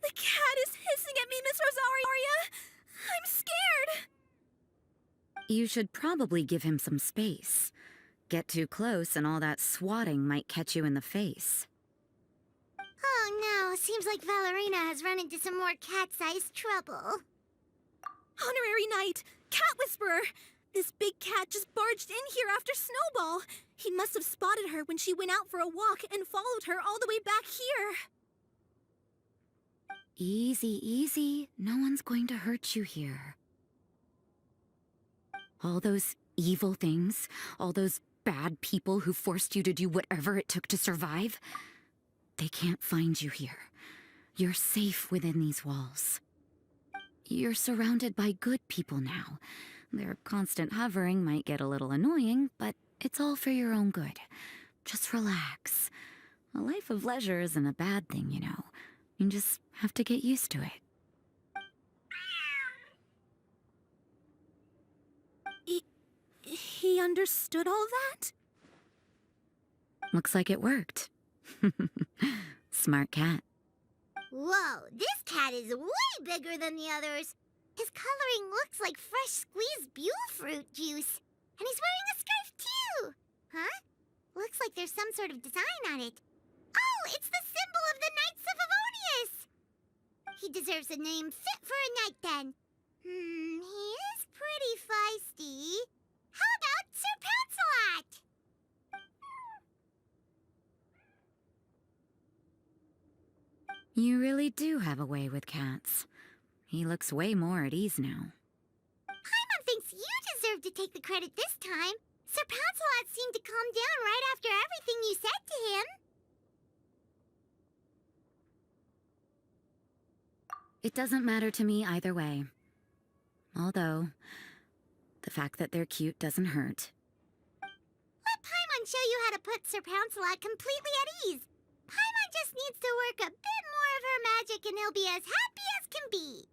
The cat is hissing at me, Miss Rosaria! I'm scared! You should probably give him some space. Get too close and all that swatting might catch you in the face. Oh no, seems like Valerina has run into some more cat-sized trouble. Honorary Knight! Cat Whisperer! This big cat just barged in here after Snowball. He must have spotted her when she went out for a walk and followed her all the way back here. Easy, easy. No one's going to hurt you here. All those evil things, all those bad people who forced you to do whatever it took to survive, they can't find you here. You're safe within these walls. You're surrounded by good people now. Their constant hovering might get a little annoying, but it's all for your own good. Just relax. A life of leisure isn't a bad thing, you know. You just have to get used to it. He understood all that? Looks like it worked. Smart cat. Whoa, this cat is way bigger than the others. His coloring looks like fresh squeezed buell fruit juice. And he's wearing a scarf too. Huh? Looks like there's some sort of design on it. Oh, it's the symbol of the Knights of Favonius! He deserves a name fit for a knight then. He is pretty feisty. How about Sir Pouncelot? You really do have a way with cats. He looks way more at ease now. Paimon thinks you deserve to take the credit this time. Sir Pouncelot seemed to calm down right after everything you said to him. It doesn't matter to me either way. Although, the fact that they're cute doesn't hurt. Let Paimon show you how to put Sir Pouncelot completely at ease. Paimon just needs to work a bit more of her magic and he'll be as happy as can be.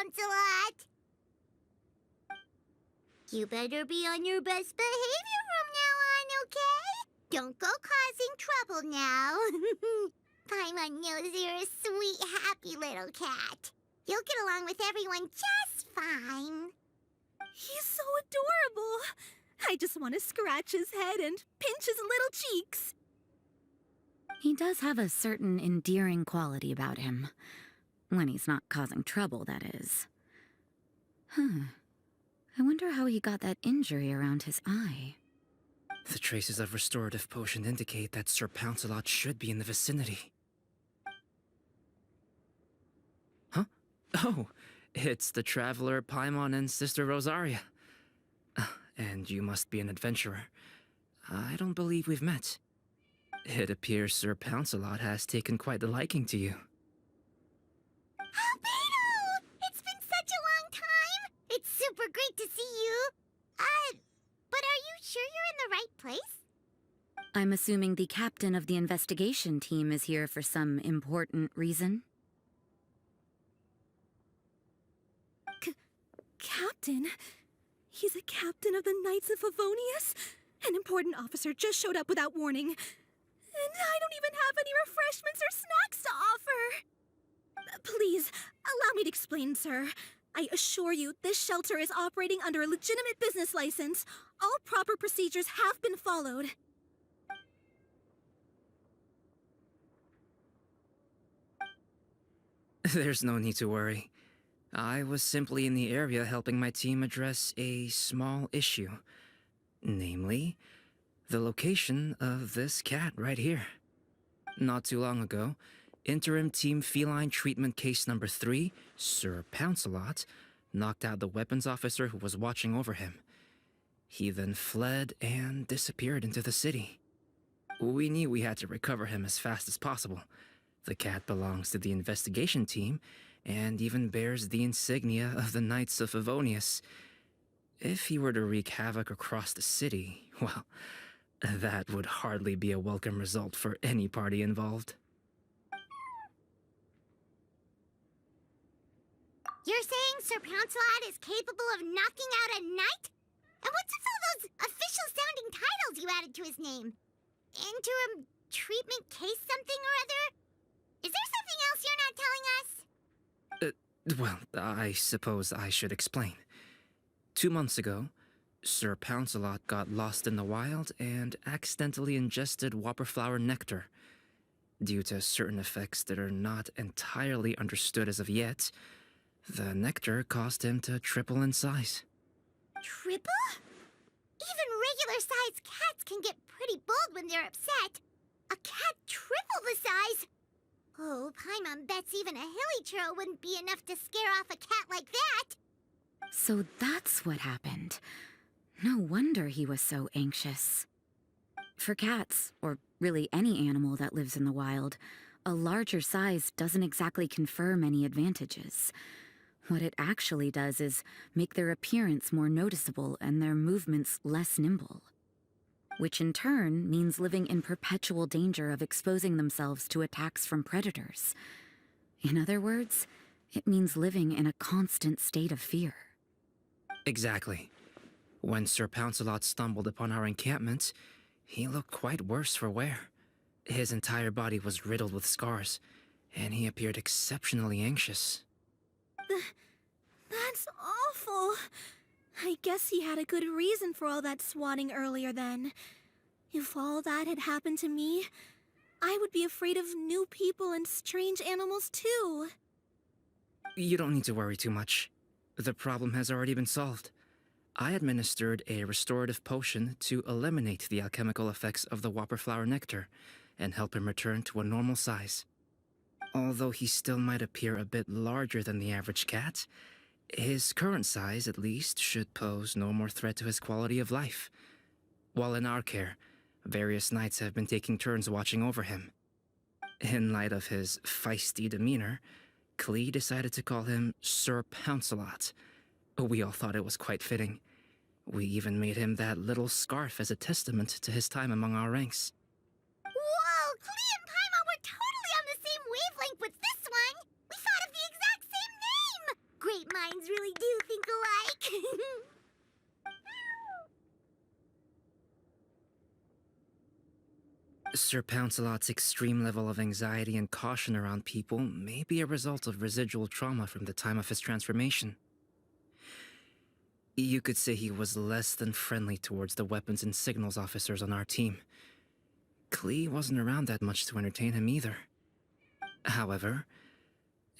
Pouncelot. You better be on your best behavior from now on, okay? Don't go causing trouble now. Paimon knows you're a sweet, happy little cat. You'll get along with everyone just fine. He's so adorable. I just want to scratch his head and pinch his little cheeks. He does have a certain endearing quality about him. When he's not causing trouble, that is. I wonder how he got that injury around his eye. The traces of restorative potion indicate that Sir Pouncelot should be in the vicinity. Huh? Oh, it's the traveler Paimon and Sister Rosaria. And you must be an adventurer. I don't believe we've met. It appears Sir Pouncelot has taken quite a liking to you. Albedo! It's been such a long time! It's super great to see you! But are you sure you're in the right place? I'm assuming the captain of the investigation team is here for some important reason? Captain? He's a captain of the Knights of Favonius? An important officer just showed up without warning. And I don't even have any refreshments or snacks to offer. Please, allow me to explain, sir. I assure you, this shelter is operating under a legitimate business license. All proper procedures have been followed. There's no need to worry. I was simply in the area helping my team address a small issue. Namely, the location of this cat right here. Not too long ago, Interim Team Feline Treatment Case Number 3, Sir Pouncelot, knocked out the weapons officer who was watching over him. He then fled and disappeared into the city. We knew we had to recover him as fast as possible. The cat belongs to the investigation team, and even bears the insignia of the Knights of Favonius. If he were to wreak havoc across the city, well, that would hardly be a welcome result for any party involved. You're saying Sir Pouncelot is capable of knocking out a knight? And what's with all those official-sounding titles you added to his name? Interim treatment case something or other? Is there something else you're not telling us? Well, I suppose I should explain. 2 months ago, Sir Pouncelot got lost in the wild and accidentally ingested whopperflower nectar. Due to certain effects that are not entirely understood as of yet, the nectar caused him to triple in size. Triple? Even regular-sized cats can get pretty bold when they're upset. A cat triple the size? Oh, Paimon bets even a hilly churl wouldn't be enough to scare off a cat like that. So that's what happened. No wonder he was so anxious. For cats, or really any animal that lives in the wild, a larger size doesn't exactly confer many advantages. What it actually does is make their appearance more noticeable and their movements less nimble. Which in turn means living in perpetual danger of exposing themselves to attacks from predators. In other words, it means living in a constant state of fear. Exactly. When Sir Pouncelot stumbled upon our encampment, he looked quite worse for wear. His entire body was riddled with scars, and he appeared exceptionally anxious. That's awful. I guess he had a good reason for all that swatting earlier then. If all that had happened to me, I would be afraid of new people and strange animals too. You don't need to worry too much. The problem has already been solved. I administered a restorative potion to eliminate the alchemical effects of the whopperflower nectar and help him return to a normal size. Although he still might appear a bit larger than the average cat, his current size, at least, should pose no more threat to his quality of life. While in our care, various knights have been taking turns watching over him. In light of his feisty demeanor, Klee decided to call him Sir Pouncelot. We all thought it was quite fitting. We even made him that little scarf as a testament to his time among our ranks. Whoa, Klee and Paimon were totally on the same wavelength with this one. We thought of the exact same name. Great Sir Pouncelot's extreme level of anxiety and caution around people may be a result of residual trauma from the time of his transformation. You could say he was less than friendly towards the weapons and signals officers on our team. Klee wasn't around that much to entertain him either. However,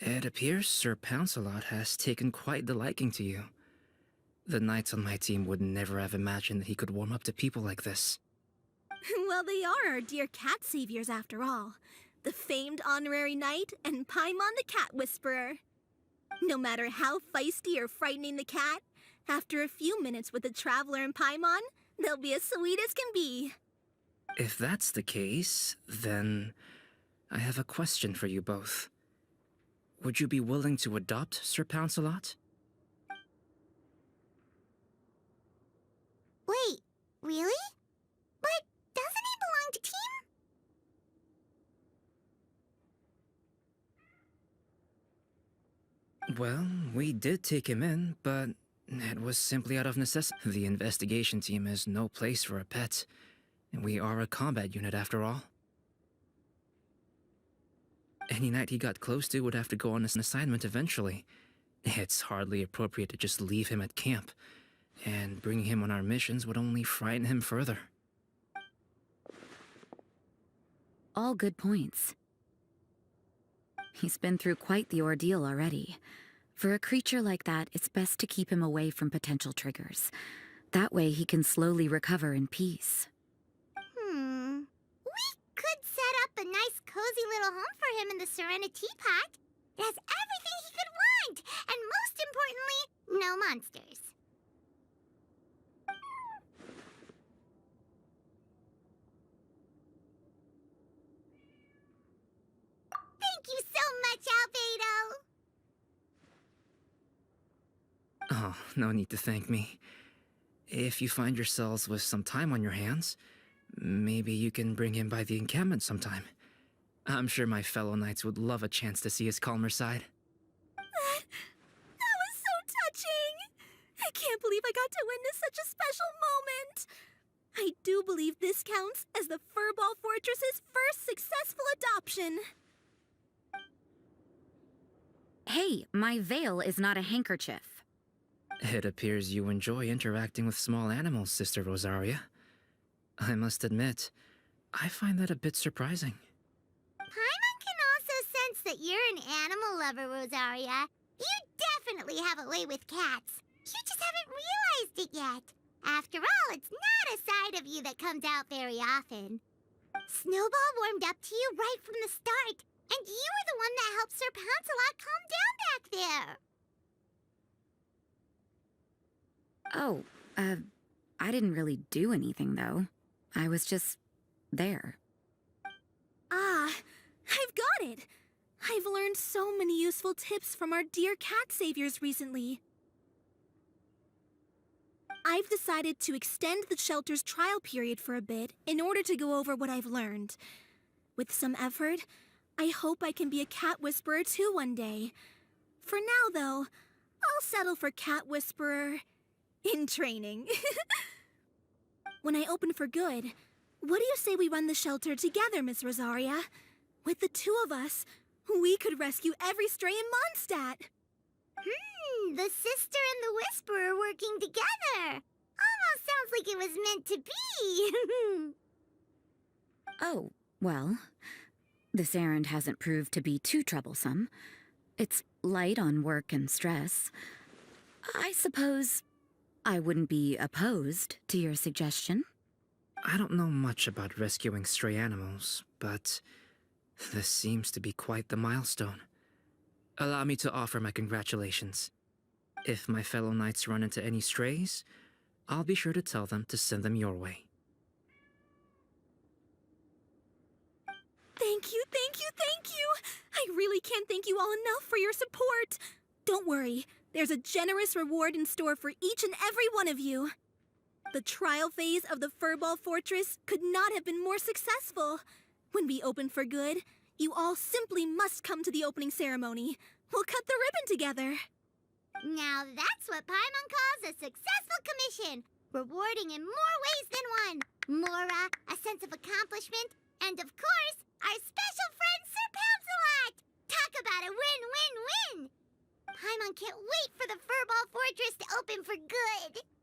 it appears Sir Pouncelot has taken quite the liking to you. The knights on my team would never have imagined that he could warm up to people like this. Well, they are our dear cat saviors after all. The famed honorary knight and Paimon the cat whisperer. No matter how feisty or frightening the cat, after a few minutes with the traveler and Paimon, they'll be as sweet as can be. If that's the case, then I have a question for you both. Would you be willing to adopt Sir Pouncelot? Wait, really? But doesn't he belong to team? Well, we did take him in, but it was simply out of necessity. The investigation team is no place for a pet, and we are a combat unit after all. Any knight he got close to would have to go on an assignment eventually. It's hardly appropriate to just leave him at camp, and bringing him on our missions would only frighten him further. All good points. He's been through quite the ordeal already. For a creature like that, it's best to keep him away from potential triggers. That way he can slowly recover in peace. We could set up a nice cozy little home for him in the Serenity Pot. It has everything he could want, and most importantly, no monsters. Thank you so much, Albedo! Oh, no need to thank me. If you find yourselves with some time on your hands, maybe you can bring him by the encampment sometime. I'm sure my fellow knights would love a chance to see his calmer side. That was so touching! I can't believe I got to witness such a special moment! I do believe this counts as the Furball Fortress's first successful adoption. Hey, my veil is not a handkerchief. It appears you enjoy interacting with small animals, Sister Rosaria. I must admit, I find that a bit surprising. Paimon can also sense that you're an animal lover, Rosaria. You definitely have a way with cats. You just haven't realized it yet. After all, it's not a side of you that comes out very often. Snowball warmed up to you right from the start, and you were the one that helped Sir Pouncelot calm down back there. Oh, I didn't really do anything, though. I was just there. Ah, I've got it! I've learned so many useful tips from our dear cat saviors recently. I've decided to extend the shelter's trial period for a bit in order to go over what I've learned. With some effort, I hope I can be a cat whisperer too one day. For now, though, I'll settle for cat whisperer in training. When I open for good, what do you say we run the shelter together, Miss Rosaria? With the two of us, we could rescue every stray in Mondstadt. The sister and the whisperer working together. Almost sounds like it was meant to be. Oh, well, this errand hasn't proved to be too troublesome. It's light on work and stress. I suppose I wouldn't be opposed to your suggestion. I don't know much about rescuing stray animals, but this seems to be quite the milestone. Allow me to offer my congratulations. If my fellow knights run into any strays, I'll be sure to tell them to send them your way. Thank you, thank you, thank you! I really can't thank you all enough for your support. Don't worry, there's a generous reward in store for each and every one of you. The trial phase of the Furball Fortress could not have been more successful. When we open for good, you all simply must come to the opening ceremony. We'll cut the ribbon together. Now that's what Paimon calls a successful commission. Rewarding in more ways than one. Mora, a sense of accomplishment, And of course, our special friend Sir Pouncelot! Talk about a win-win-win! Paimon can't wait for the Furball Fortress to open for good!